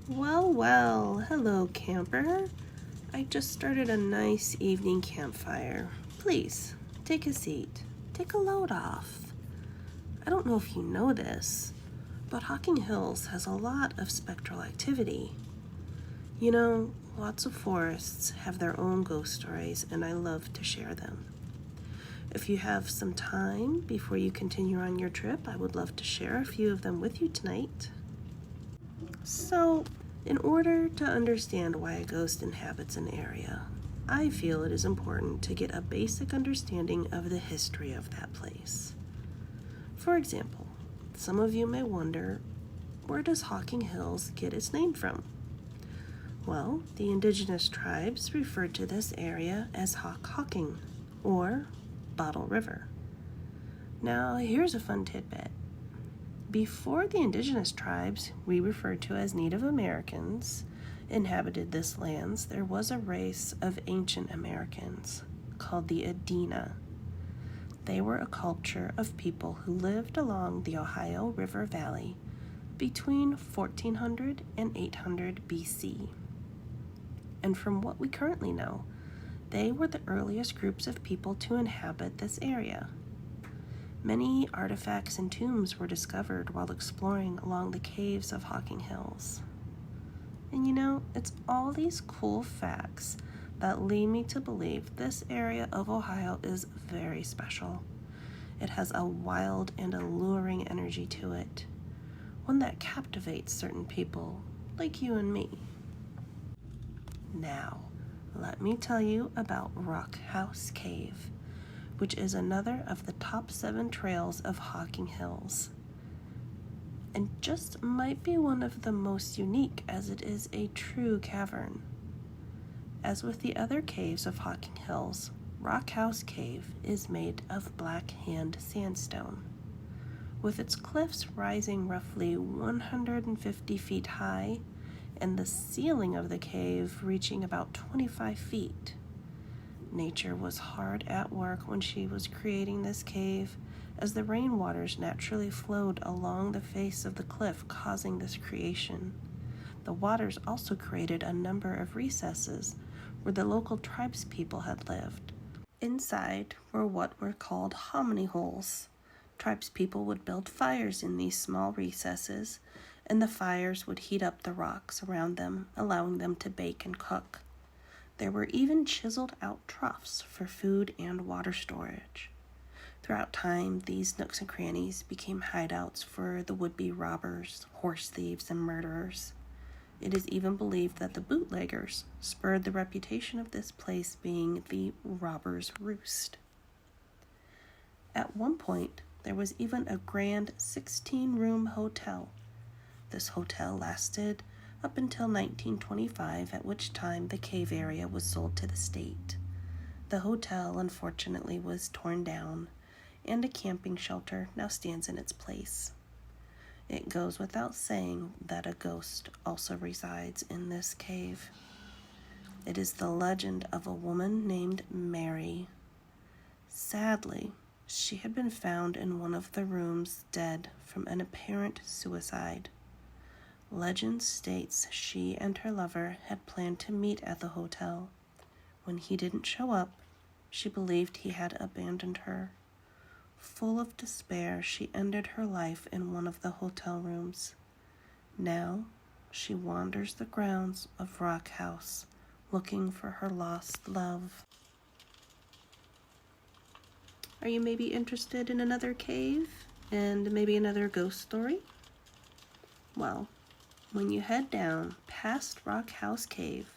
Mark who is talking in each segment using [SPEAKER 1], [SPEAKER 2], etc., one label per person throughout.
[SPEAKER 1] Well, hello, camper. I just started a nice evening campfire. Please, take a seat. Take a load off. I don't know if you know this, but Hocking Hills has a lot of spectral activity. You know, lots of forests have their own ghost stories, and I love to share them. If you have some time before you continue on your trip, I would love to share a few of them with you tonight. So, in order to understand why a ghost inhabits an area, I feel it is important to get a basic understanding of the history of that place. For example, some of you may wonder, where does Hocking Hills get its name from? Well, the indigenous tribes referred to this area as Hocking, or Bottle River. Now, here's a fun tidbit. Before the indigenous tribes, we referred to as Native Americans, inhabited this lands, there was a race of ancient Americans called the Adena. They were a culture of people who lived along the Ohio River Valley between 1400 and 800 BC. And from what we currently know, they were the earliest groups of people to inhabit this area. Many artifacts and tombs were discovered while exploring along the caves of Hocking Hills. And you know, it's all these cool facts that lead me to believe this area of Ohio is very special. It has a wild and alluring energy to it, one that captivates certain people like you and me. Now, let me tell you about Rock House Cave, which is another of the top 7 trails of Hocking Hills, and just might be one of the most unique as it is a true cavern. As with the other caves of Hocking Hills, Rock House Cave is made of black hand sandstone, with its cliffs rising roughly 150 feet high and the ceiling of the cave reaching about 25 feet. Nature was hard at work when she was creating this cave, as the rainwaters naturally flowed along the face of the cliff, causing this creation. The waters also created a number of recesses where the local tribespeople had lived. Inside were what were called hominy holes. Tribespeople would build fires in these small recesses, and the fires would heat up the rocks around them, allowing them to bake and cook. There were even chiseled out troughs for food and water storage. Throughout time, these nooks and crannies became hideouts for the would-be robbers, horse thieves, and murderers. It is even believed that the bootleggers spurred the reputation of this place being the robber's roost. At one point, there was even a grand 16-room hotel. This hotel lasted up until 1925, at which time the cave area was sold to the state. The hotel, unfortunately, was torn down, and a camping shelter now stands in its place. It goes without saying that a ghost also resides in this cave. It is the legend of a woman named Mary. Sadly, she had been found in one of the rooms dead from an apparent suicide. Legend states she and her lover had planned to meet at the hotel. When he didn't show up, she believed he had abandoned her. Full of despair, she ended her life in one of the hotel rooms. Now, she wanders the grounds of Rock House, looking for her lost love. Are you maybe interested in another cave and maybe another ghost story? Well, when you head down past Rock House Cave,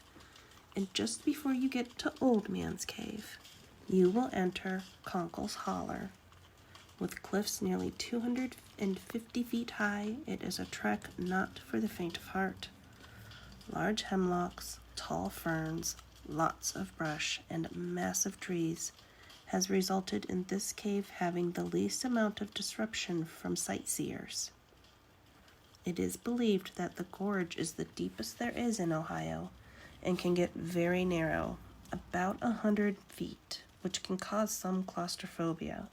[SPEAKER 1] and just before you get to Old Man's Cave, you will enter Conkle's Holler. With cliffs nearly 250 feet high, it is a trek not for the faint of heart. Large hemlocks, tall ferns, lots of brush, and massive trees has resulted in this cave having the least amount of disruption from sightseers. It is believed that the gorge is the deepest there is in Ohio and can get very narrow, about 100 feet, which can cause some claustrophobia.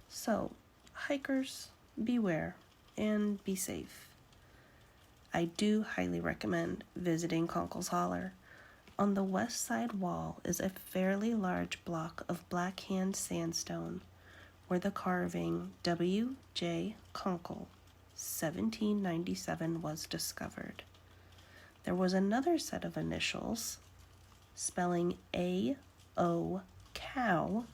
[SPEAKER 1] So, hikers, beware and be safe. I do highly recommend visiting Conkle's Holler. On the west side wall is a fairly large block of blackhand sandstone where the carving W.J. Conkle, 1797, was discovered. There was another set of initials, spelling A.O. Cow,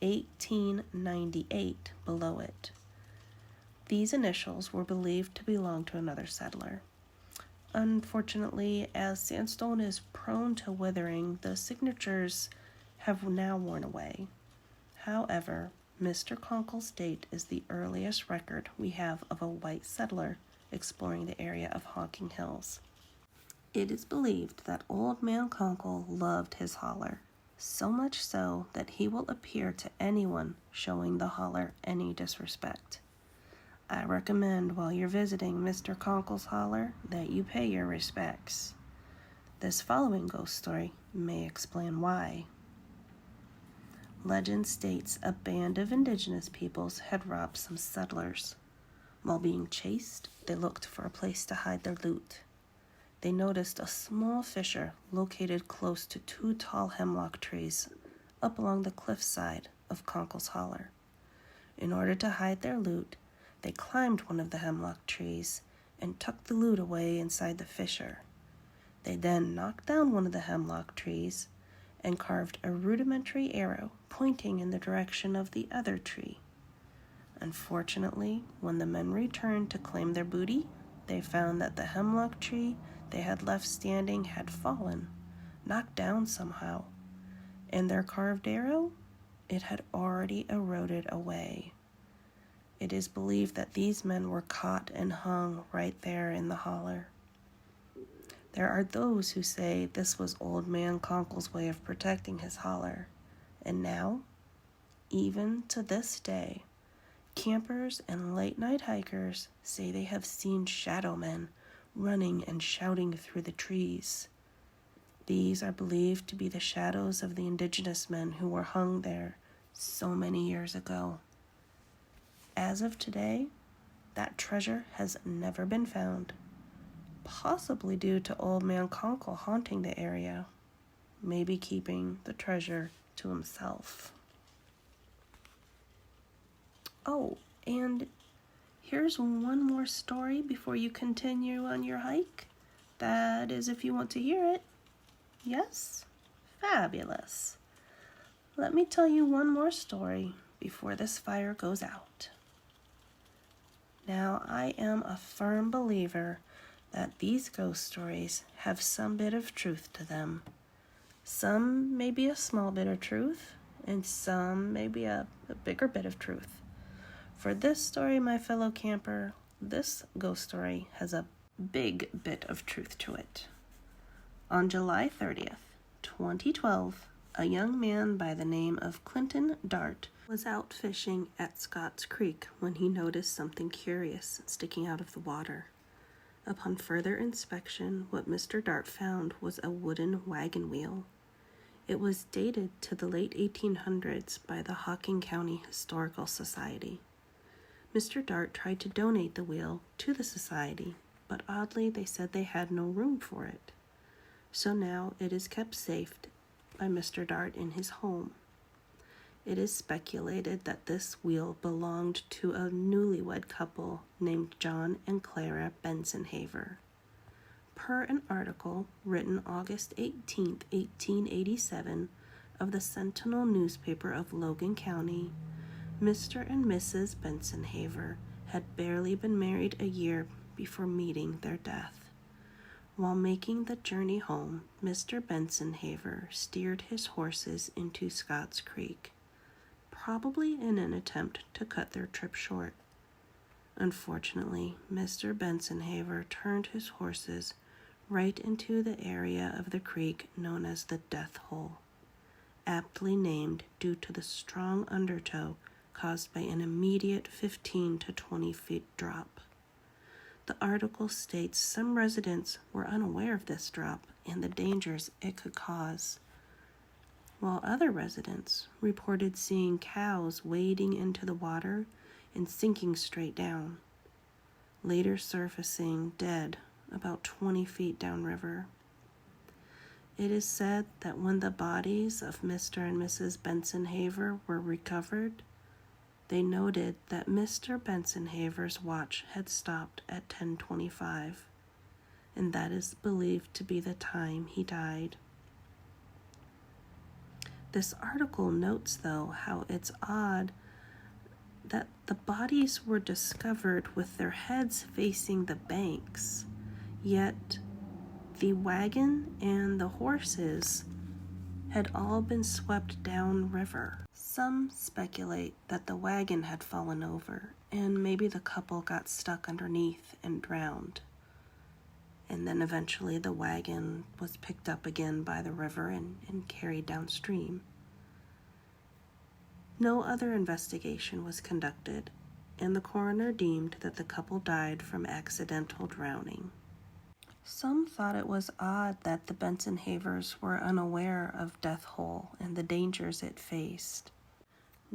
[SPEAKER 1] 1898, below it. These initials were believed to belong to another settler. Unfortunately, as sandstone is prone to withering, the signatures have now worn away. However, Mr. Conkle's date is the earliest record we have of a white settler exploring the area of Hocking Hills. It is believed that Old Man Conkle loved his holler, so much so that he will appear to anyone showing the holler any disrespect. I recommend while you're visiting Mr. Conkle's Holler that you pay your respects. This following ghost story may explain why. Legend states a band of indigenous peoples had robbed some settlers. While being chased, they looked for a place to hide their loot. They noticed a small fissure located close to 2 tall hemlock trees up along the cliffside of Conkle's Holler. In order to hide their loot, they climbed one of the hemlock trees and tucked the loot away inside the fissure. They then knocked down one of the hemlock trees and carved a rudimentary arrow pointing in the direction of the other tree. Unfortunately, when the men returned to claim their booty, they found that the hemlock tree they had left standing had fallen, knocked down somehow, and their carved arrow, it had already eroded away. It is believed that these men were caught and hung right there in the holler. There are those who say this was Old Man Conkle's way of protecting his holler, and now, even to this day, campers and late-night hikers say they have seen shadow men running and shouting through the trees. These are believed to be the shadows of the indigenous men who were hung there so many years ago. As of today, that treasure has never been found, possibly due to Old Man Conkle haunting the area, maybe keeping the treasure to himself. Oh, and here's one more story before you continue on your hike. That is if you want to hear it. Yes? Fabulous. Let me tell you one more story before this fire goes out. Now, I am a firm believer that these ghost stories have some bit of truth to them. Some may be a small bit of truth, and some may be a bigger bit of truth. For this story, my fellow camper, this ghost story has a big bit of truth to it. On July 30th, 2012, a young man by the name of Clinton Dart was out fishing at Scott's Creek when he noticed something curious sticking out of the water. Upon further inspection, what Mr. Dart found was a wooden wagon wheel. It was dated to the late 1800s by the Hocking County Historical Society. Mr. Dart tried to donate the wheel to the society, but oddly they said they had no room for it. So now it is kept safe by Mr. Dart in his home. It is speculated that this wheel belonged to a newlywed couple named John and Clara Bensonhaver. Per an article written August 18, 1887, of the Sentinel newspaper of Logan County, Mr. and Mrs. Bensonhaver had barely been married a year before meeting their death. While making the journey home, Mr. Bensonhaver steered his horses into Scott's Creek, probably in an attempt to cut their trip short. Unfortunately, Mr. Bensonhaver turned his horses right into the area of the creek known as the Death Hole, aptly named due to the strong undertow caused by an immediate 15 to 20 feet drop. The article states some residents were unaware of this drop and the dangers it could cause, while other residents reported seeing cows wading into the water and sinking straight down, later surfacing dead about 20 feet downriver. It is said that when the bodies of Mr. and Mrs. Benson-Haver were recovered, they noted that Mr. Benson-Haver's watch had stopped at 10:25, and that is believed to be the time he died. This article notes, though, how it's odd that the bodies were discovered with their heads facing the banks, yet the wagon and the horses had all been swept downriver. Some speculate that the wagon had fallen over and maybe the couple got stuck underneath and drowned. And then eventually the wagon was picked up again by the river and carried downstream. No other investigation was conducted, and the coroner deemed that the couple died from accidental drowning. Some thought it was odd that the Benson-Havers were unaware of Death Hole and the dangers it faced.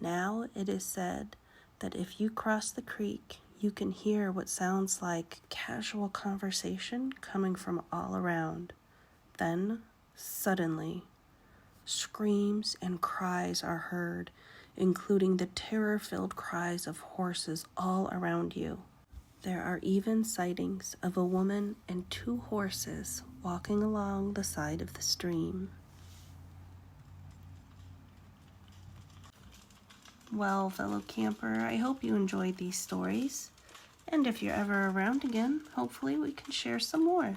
[SPEAKER 1] Now it is said that if you cross the creek, you can hear what sounds like casual conversation coming from all around. Then, suddenly, screams and cries are heard, including the terror-filled cries of horses all around you. There are even sightings of a woman and 2 horses walking along the side of the stream. Well, fellow camper, I hope you enjoyed these stories. And if you're ever around again, hopefully we can share some more.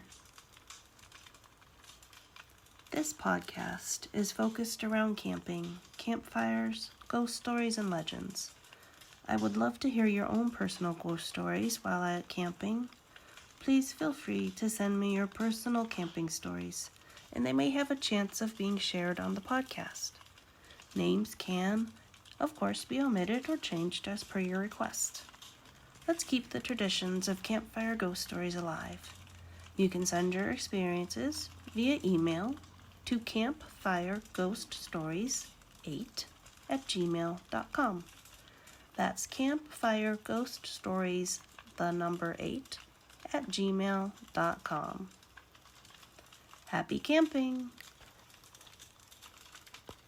[SPEAKER 1] This podcast is focused around camping, campfires, ghost stories, and legends. I would love to hear your own personal ghost stories while out camping. Please feel free to send me your personal camping stories, and they may have a chance of being shared on the podcast. Names can, of course, be omitted or changed as per your request. Let's keep the traditions of campfire ghost stories alive. You can send your experiences via email to campfireghoststories8@gmail.com. That's campfireghoststories8@gmail.com. Happy camping!